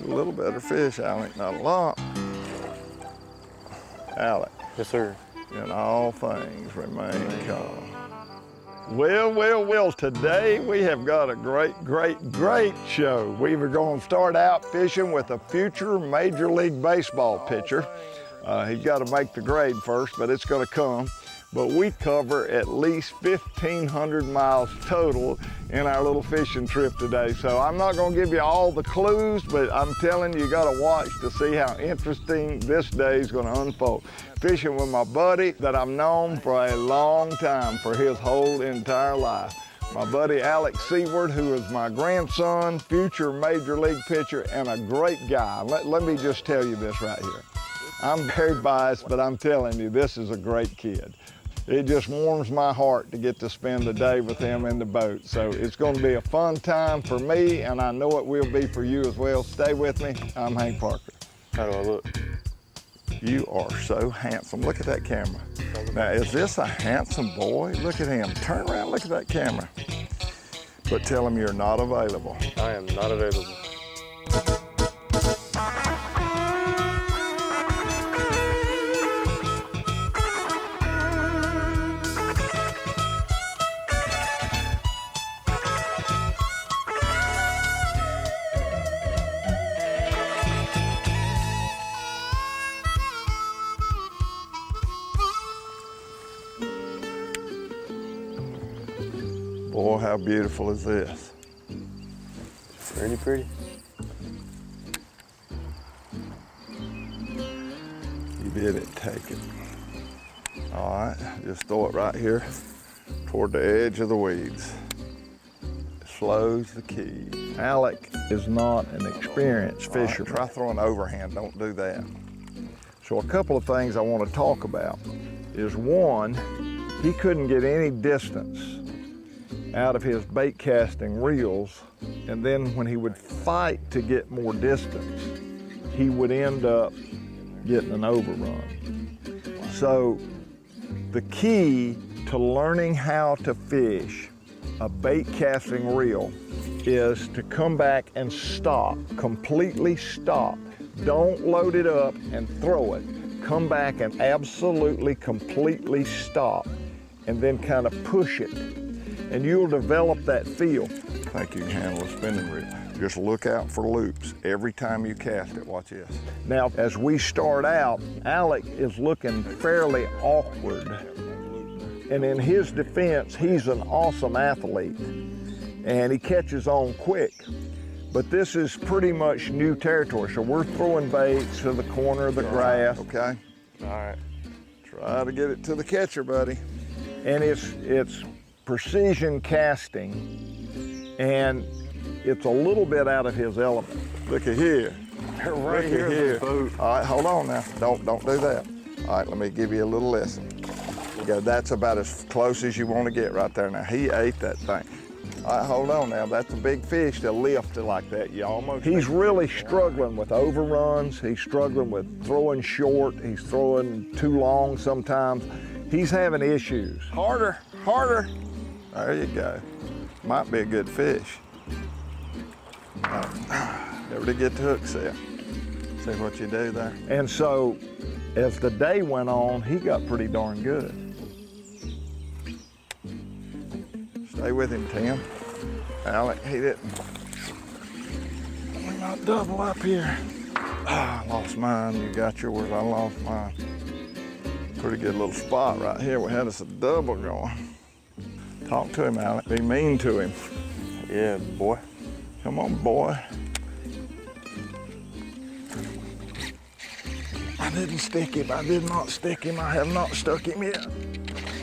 A little better fish, Alec, not a lot. Alec. Yes, sir. In all things remain calm. Well, today we have got a great show. We were going to start out fishing with a future Major League Baseball pitcher. He's got to make the grade first, but it's going to come. But we cover at least 1,500 miles total in our little fishing trip today. So I'm not going to give you all the clues, but I'm telling you, you got to watch to see how interesting this day is going to unfold. Fishing with my buddy that I've known for a long time, for his whole entire life. My buddy Alex Seward, who is my grandson, future Major League pitcher, and a great guy. Let me just tell you this right here. I'm very biased, but I'm telling you, this is a great kid. It just warms my heart to get to spend the day with him in the boat. So it's going to be a fun time for me, and I know it will be for you as well. Stay with me. I'm Hank Parker. How do I look? You are so handsome. Look at that camera. Now, is this a handsome boy? Look at him. Turn around, look at that camera. But tell him you're not available. I am not available. Boy, how beautiful is this? Pretty pretty. You did it, take it. All right, just throw it right here toward the edge of the weeds. Slow's the key. Alec is not an experienced fisherman. Try throwing overhand, don't do that. So a couple of things I want to talk about is one, he couldn't get any distance out of his bait casting reels, and then when he would fight to get more distance, he would end up getting an overrun. So the key to learning how to fish a bait casting reel is to come back and stop, completely stop. Don't load it up and throw it. Come back and absolutely, completely stop, and then kind of push it. And you'll develop that feel. I think you can handle a spinning reel. Just look out for loops every time you cast it. Watch this. Now, as we start out, Alec is looking fairly awkward. And in his defense, he's an awesome athlete. And he catches on quick. But this is pretty much new territory. So we're throwing baits to the corner of the grass. Okay? All right. Try to get it to the catcher, buddy. And it's precision casting, and it's a little bit out of his element. Look at here. Right here. This boat. All right, hold on now. Don't do that. All right, let me give you a little lesson. Okay, that's about as close as you want to get right there. Now, he ate that thing. All right, hold on now. That's a big fish to lift it like that. You almost. He's really struggling with overruns. He's struggling with throwing short. He's throwing too long sometimes. He's having issues. Harder, harder. There you go. Might be a good fish. Never did get the hook set. See what you do there? And so, as the day went on, he got pretty darn good. Stay with him, Tim. Alec, he didn't. We might double up here. I lost mine. You got yours. I lost mine. Pretty good little spot right here. We had us a double going. Talk to him, Alec. Be mean to him. Yeah, boy. Come on, boy. I didn't stick him. I did not stick him. I have not stuck him yet.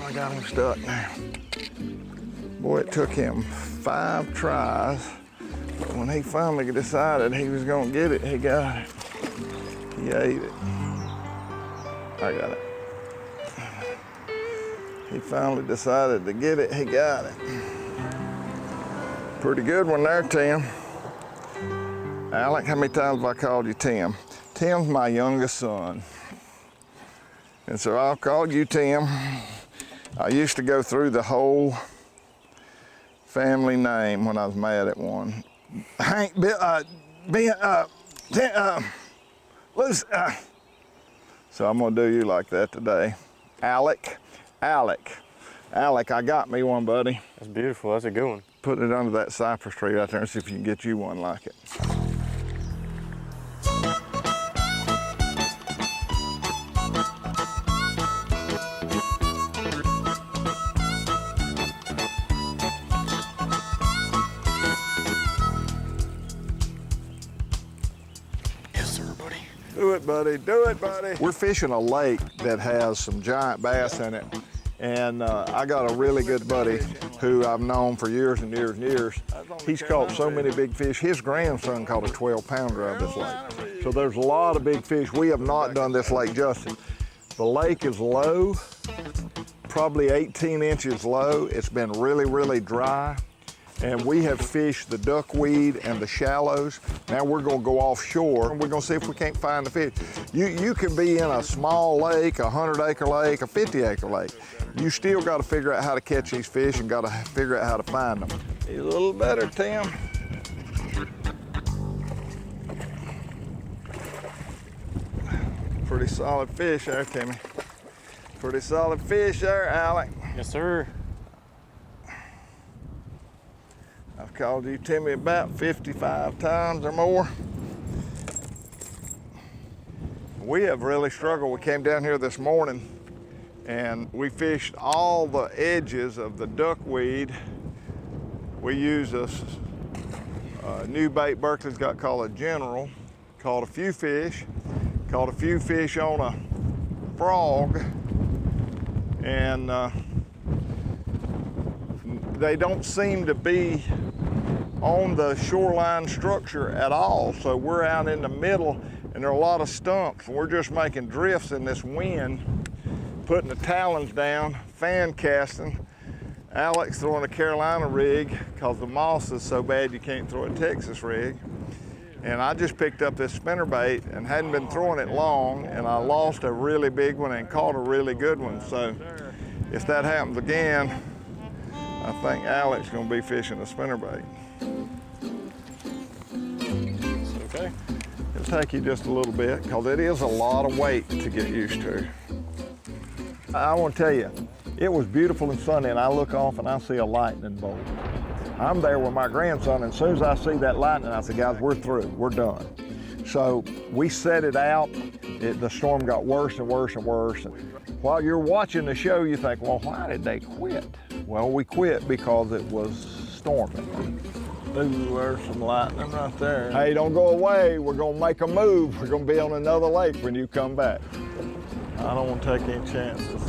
I got him stuck now. Boy, it took him 5 tries, but when he finally decided he was gonna get it, he got it. He ate it. I got it. He finally decided to get it, he got it. Pretty good one there, Tim. Alec, how many times have I called you Tim? Tim's my youngest son. And so I'll call you Tim. I used to go through the whole family name when I was mad at one. Hank, Loose. So I'm gonna do you like that today. Alec, I got me one, buddy. That's beautiful. That's a good one. Put it under that cypress tree right there and see if you can get you one like it. Do it, buddy, do it, buddy. We're fishing a lake that has some giant bass in it. And I got a really good buddy who I've known for years and years and years. He's caught so many big fish. His grandson caught a 12-pounder out of this lake. So there's a lot of big fish. We have not done this lake justice. The lake is low, probably 18 inches low. It's been really, really dry. And we have fished the duckweed and the shallows. Now we're gonna go offshore and we're gonna see if we can't find the fish. You can be in a small lake, a 100-acre lake, a 50-acre lake. You still gotta figure out how to catch these fish and gotta figure out how to find them. He's a little better, Tim. Pretty solid fish there, Timmy. Pretty solid fish there, Alec. Yes, sir. I've called you, Timmy, about 55 times or more. We have really struggled. We came down here this morning and we fished all the edges of the duckweed. We used a new bait Berkeley's got called a General. Caught a few fish. Caught a few fish on a frog. And they don't seem to be on the shoreline structure at all. So we're out in the middle and there are a lot of stumps. We're just making drifts in this wind, putting the talons down, fan casting. Alex throwing a Carolina rig because the moss is so bad you can't throw a Texas rig. And I just picked up this spinnerbait and hadn't been throwing it long, and I lost a really big one and caught a really good one. So if that happens again, I think Alex is gonna be fishing a spinnerbait. Okay. It'll take you just a little bit because it is a lot of weight to get used to. I want to tell you, it was beautiful and sunny, and I look off and I see a lightning bolt. I'm there with my grandson, and as soon as I see that lightning, I said, guys, we're through, we're done. So we set it out. The storm got worse and worse and worse. And while you're watching the show, you think, well, why did they quit? Well, we quit because it was storming. Ooh, there's some lightning right there. Hey, don't go away. We're gonna make a move. We're gonna be on another lake when you come back. I don't want to take any chances.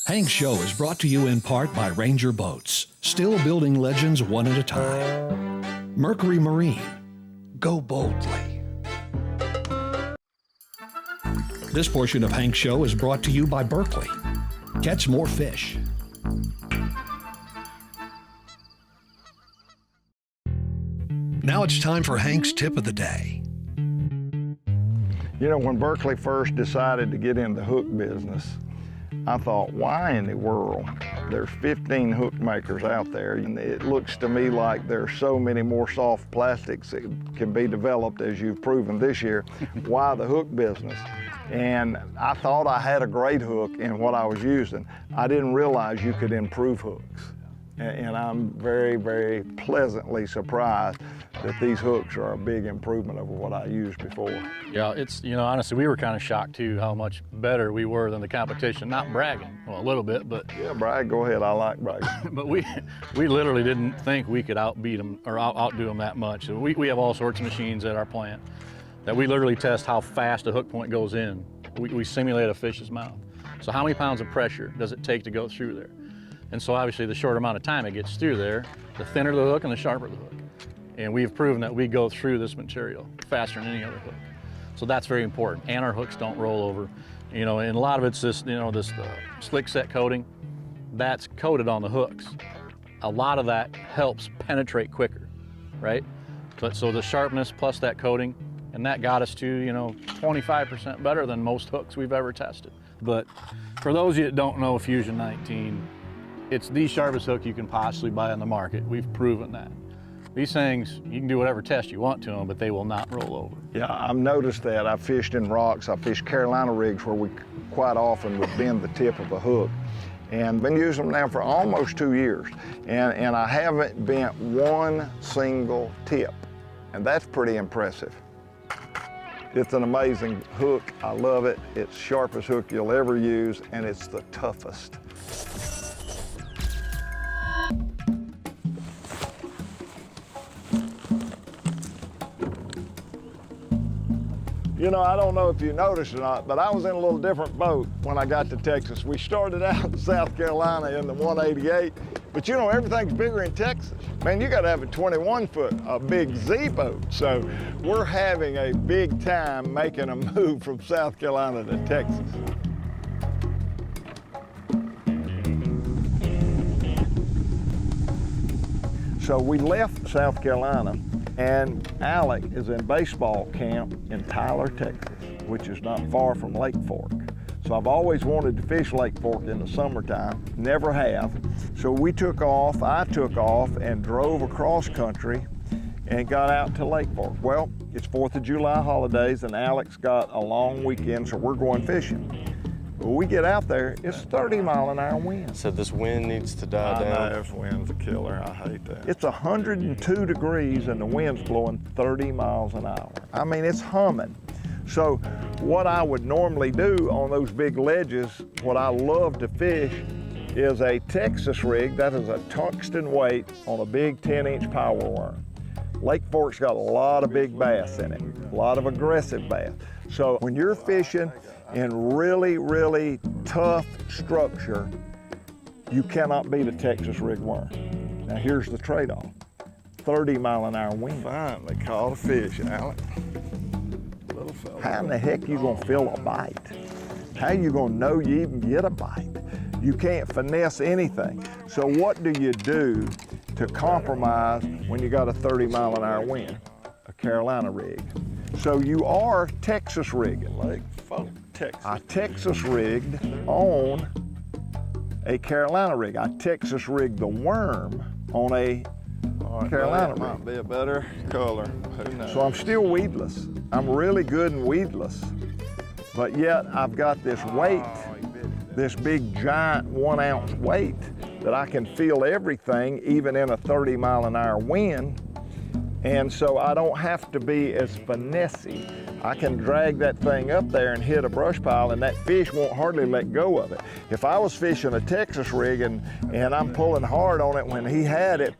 Hank's Show is brought to you in part by Ranger Boats, still building legends one at a time. Mercury Marine, go boldly. This portion of Hank's Show is brought to you by Berkeley. Catch more fish. Now it's time for Hank's Tip of the Day. You know, when Berkeley first decided to get in the hook business, I thought, why in the world? There's 15 hook makers out there, and it looks to me like there's so many more soft plastics that can be developed, as you've proven this year. Why the hook business? And I thought I had a great hook in what I was using. I didn't realize you could improve hooks. And I'm very, very pleasantly surprised that these hooks are a big improvement over what I used before. Yeah, it's, you know, honestly, we were kind of shocked too how much better we were than the competition. Not bragging, well, a little bit, but. Yeah, brag, go ahead, I like bragging. But we literally didn't think we could outbeat them or outdo them that much. So we have all sorts of machines at our plant that we literally test how fast a hook point goes in. We simulate a fish's mouth. So how many pounds of pressure does it take to go through there? And so obviously the shorter amount of time it gets through there, the thinner the hook and the sharper the hook. And we've proven that we go through this material faster than any other hook. So that's very important. And our hooks don't roll over. You know, and a lot of it's this, you know, this slick set coating, that's coated on the hooks. A lot of that helps penetrate quicker, right? But so the sharpness plus that coating, and that got us to, you know, 25% better than most hooks we've ever tested. But for those of you that don't know Fusion 19, it's the sharpest hook you can possibly buy on the market. We've proven that. These things, you can do whatever test you want to them, but they will not roll over. Yeah, I've noticed that. I've fished in rocks. I've fished Carolina rigs where we quite often would bend the tip of a hook. And been using them now for almost 2 years. And I haven't bent one single tip. And that's pretty impressive. It's an amazing hook. I love it. It's the sharpest hook you'll ever use, and it's the toughest. You know, I don't know if you noticed or not, but I was in a little different boat when I got to Texas. We started out in South Carolina in the 188, but you know, everything's bigger in Texas. Man, you gotta have a 21-foot, a big Z boat. So we're having a big time making a move from South Carolina to Texas. So we left South Carolina, and Alec is in baseball camp in Tyler, Texas, which is not far from Lake Fork. So I've always wanted to fish Lake Fork in the summertime, never have. So we took off, I took off and drove across country and got out to Lake Fork. Well, it's 4th of July holidays and Alec's got a long weekend, so we're going fishing. When we get out there, it's 30-mile-an-hour wind. So this wind needs to die down. I know, this wind's a killer. I hate that. It's 102 degrees and the wind's blowing 30 miles an hour. I mean, it's humming. So what I would normally do on those big ledges, what I love to fish, is a Texas rig. That is a tungsten weight on a big 10-inch power worm. Lake Fork's got a lot of big bass in it, a lot of aggressive bass. So when you're fishing in really, really tough structure, you cannot beat a Texas rig worm. Now here's the trade-off, 30-mile-an-hour wind. Finally caught a fish, Alec. Little fella. How in the heck you gonna feel a bite? How you gonna know you even get a bite? You can't finesse anything. So what do you do to compromise when you got a 30-mile-an-hour wind? A Carolina rig. So you are Texas rigging. Lake Fork, Texas. I Texas rigged on a Carolina rig. I Texas rigged the worm on a Carolina rig. Might be a better color, who knows? So I'm still weedless. I'm really good and weedless. But yet I've got this weight, this big giant 1-ounce weight that I can feel everything even in a 30-mile-an-hour wind. And so I don't have to be as finessey. I can drag that thing up there and hit a brush pile and that fish won't hardly let go of it. If I was fishing a Texas rig and I'm pulling hard on it when he had it,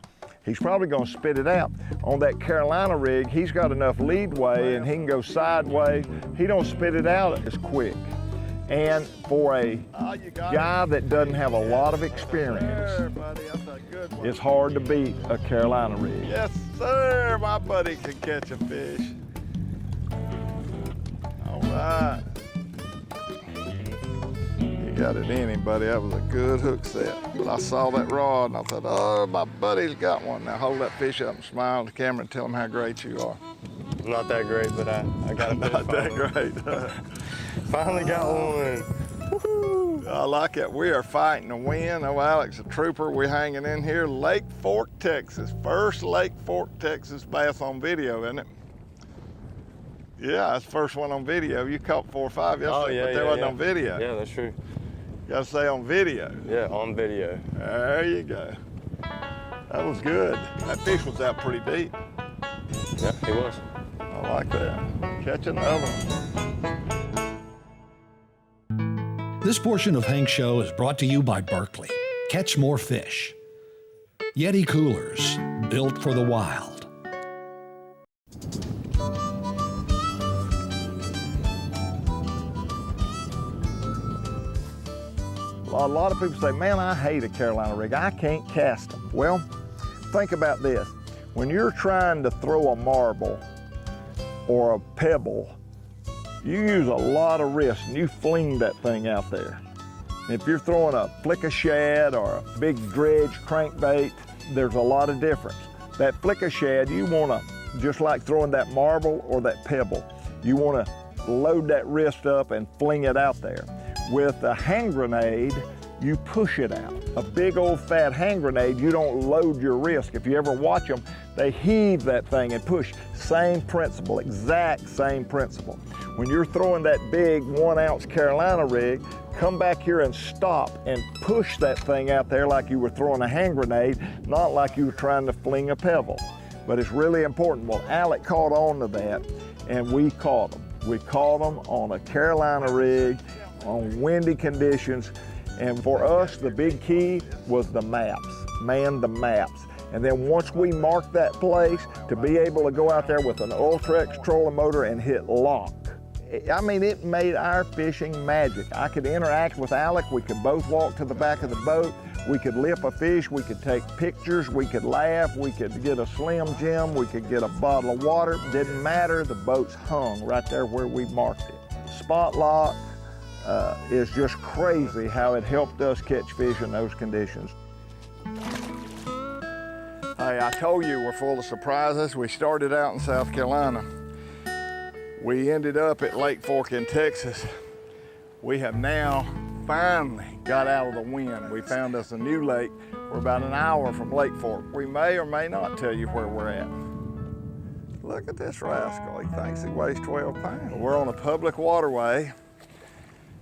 he's probably gonna spit it out. On that Carolina rig, he's got enough leadway and he can go sideways. He don't spit it out as quick. And for a guy that doesn't have a lot of experience, it's hard to beat a Carolina rig. Yes, sir, my buddy can catch a fish. All right. You got it in him, buddy. That was a good hook set. But I saw that rod and I thought, oh, my buddy's got one. Now hold that fish up and smile at the camera and tell him how great you are. I'm not that great, but I got a bit Not that great. Finally got one. Woo-hoo. I like it. We are fighting the wind. Oh, Alec's a trooper. We're hanging in here. Lake Fork, Texas. First Lake Fork, Texas bass on video, isn't it? Yeah, that's the first one on video. You caught 4 or 5 yesterday, but they wasn't on video. Yeah, that's true. You gotta say on video. Yeah, on video. There you go. That was good. That fish was out pretty deep. Yeah, he was. I like that. Catch another one. This portion of Hank's Show is brought to you by Berkeley. Catch more fish. Yeti coolers, built for the wild. A lot of people say, man, I hate a Carolina rig. I can't cast them. Well, think about this. When you're trying to throw a marble or a pebble, you use a lot of wrist and you fling that thing out there. If you're throwing a flick of shad or a big dredge crankbait, there's a lot of difference. That flick of shad, you wanna, just like throwing that marble or that pebble, you wanna load that wrist up and fling it out there. With a hand grenade, you push it out. A big old fat hand grenade, you don't load your wrist. If you ever watch them, they heave that thing and push. Same principle, exact same principle. When you're throwing that big 1 ounce Carolina rig, come back here and stop and push that thing out there like you were throwing a hand grenade, not like you were trying to fling a pebble. But it's really important. Well, Alec caught on to that, and we caught them. We caught them on a Carolina rig, on windy conditions, and for us, the big key was the maps, man the maps. And then once we marked that place, to be able to go out there with an Ultrex trolling motor and hit lock. I mean, it made our fishing magic. I could interact with Alec, we could both walk to the back of the boat, we could lip a fish, we could take pictures, we could laugh, we could get a Slim Jim, we could get a bottle of water. Didn't matter, the boats hung right there where we marked it. Spot lock is just crazy how it helped us catch fish in those conditions. Hey, I told you we're full of surprises. We started out in South Carolina. We ended up at Lake Fork in Texas. We have now finally got out of the wind. We found us a new lake. We're about an hour from Lake Fork. We may or may not tell you where we're at. Look at this rascal. He thinks he weighs 12 pounds. We're on a public waterway,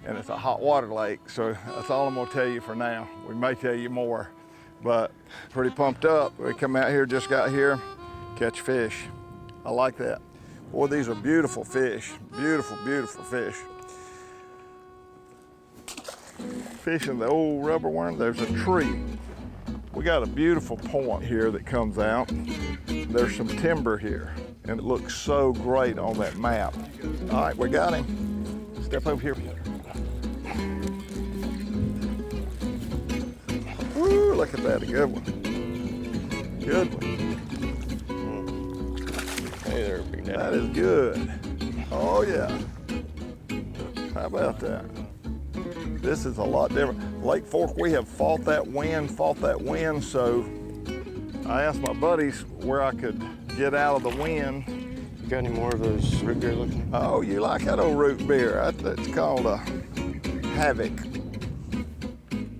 and it's a hot water lake, so that's all I'm gonna tell you for now. We may tell you more, but pretty pumped up. We come out here, just got here, catch fish. I like that. Boy, these are beautiful fish. Beautiful, beautiful fish. Fishing the old rubber worm, there's a tree. We got a beautiful point here that comes out. There's some timber here, and it looks so great on that map. All right, we got him. Step over here. Woo, look at that, a good one. Good one. Hey there, Big Daddy. That is good. Oh yeah. How about that? This is a lot different. Lake Fork, we have fought that wind, so I asked my buddies where I could get out of the wind. You got any more of those root beer looking? Oh, you like that old root beer. That's called a Havoc.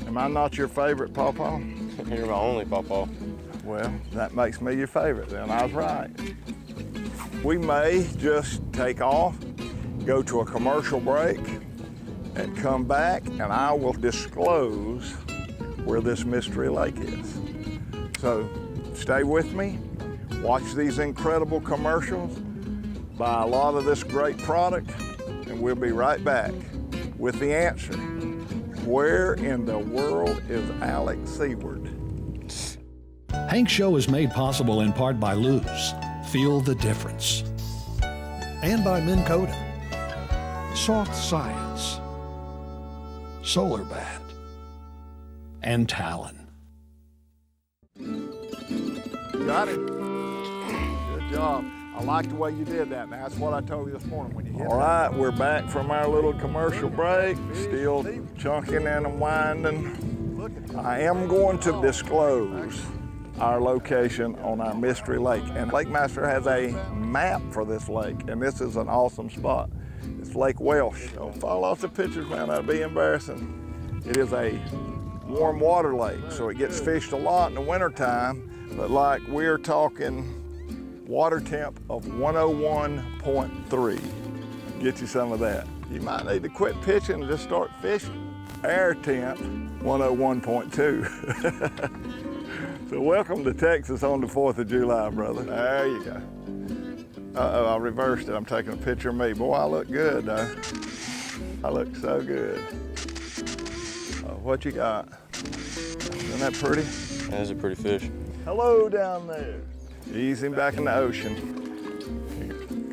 Am I not your favorite, Pawpaw? You're my only Pawpaw. Well, that makes me your favorite then. I was right. We may just take off, go to a commercial break, and come back, and I will disclose where this mystery lake is. So stay with me, watch these incredible commercials, buy a lot of this great product, and we'll be right back with the answer. Where in the world is Alec Seaward? Hank's Show is made possible in part by Luz. Feel the difference. And by Minn Kota. Soft Science. Solar Bat. And Talon. Got it. Good job. I like the way you did that. Now, that's what I told you this morning when you hit. All right, we're back from our little commercial break. Still chunking and winding. I am going to disclose our location on our mystery lake. And Lake Master has a map for this lake, and this is an awesome spot. It's Lake Welsh. Don't fall off the pictures, man, that'd be embarrassing. It is a warm water lake, so it gets fished a lot in the wintertime, but like we're talking water temp of 101.3. Get you some of that. You might need to quit pitching and just start fishing. Air temp, 101.2. So welcome to Texas on the 4th of July, brother. There you go. Uh-oh, I reversed it. I'm taking a picture of me. Boy, I look good, though. I look so good. What you got? Isn't that pretty? That is a pretty fish. Hello down there. Ease him back in the ocean.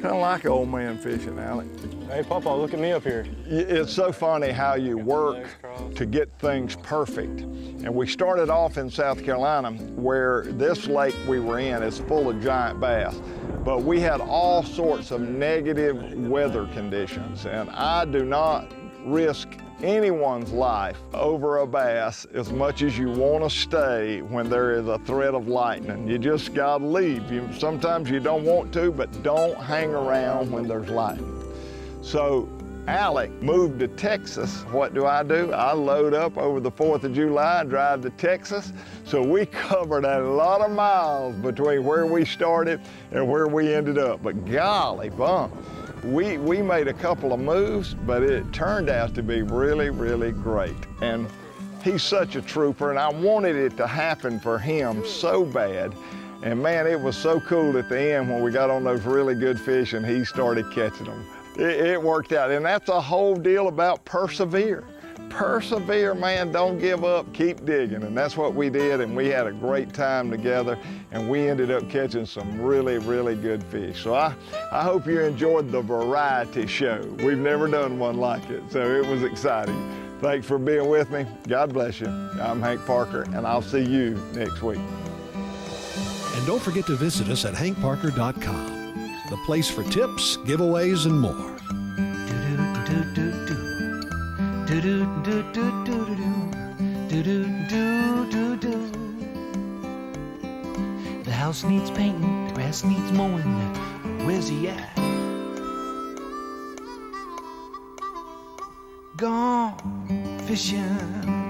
Kind of like old man fishing, Alec. Hey, Pawpaw, look at me up here. It's so funny how you work to get things perfect. And we started off in South Carolina where this lake we were in is full of giant bass. But we had all sorts of negative weather conditions. And I do not risk anyone's life over a bass as much as you want to stay when there is a threat of lightning. You just got to leave. Sometimes you don't want to, but don't hang around when there's lightning. So Alec moved to Texas. What do? I load up over the 4th of July and drive to Texas. So we covered a lot of miles between where we started and where we ended up. But golly bum, we made a couple of moves, but it turned out to be really, really great. And he's such a trooper, and I wanted it to happen for him so bad. And man, it was so cool at the end when we got on those really good fish and he started catching them. It worked out, and that's the whole deal about persevere. Persevere, man, don't give up, keep digging. And that's what we did, and we had a great time together, and we ended up catching some really, really good fish. So I hope you enjoyed the variety show. We've never done one like it, so it was exciting. Thanks for being with me. God bless you. I'm Hank Parker, and I'll see you next week. And don't forget to visit us at hankparker.com, the place for tips, giveaways, and more. The house needs painting, the grass needs mowing. Where's he at? Gone fishing.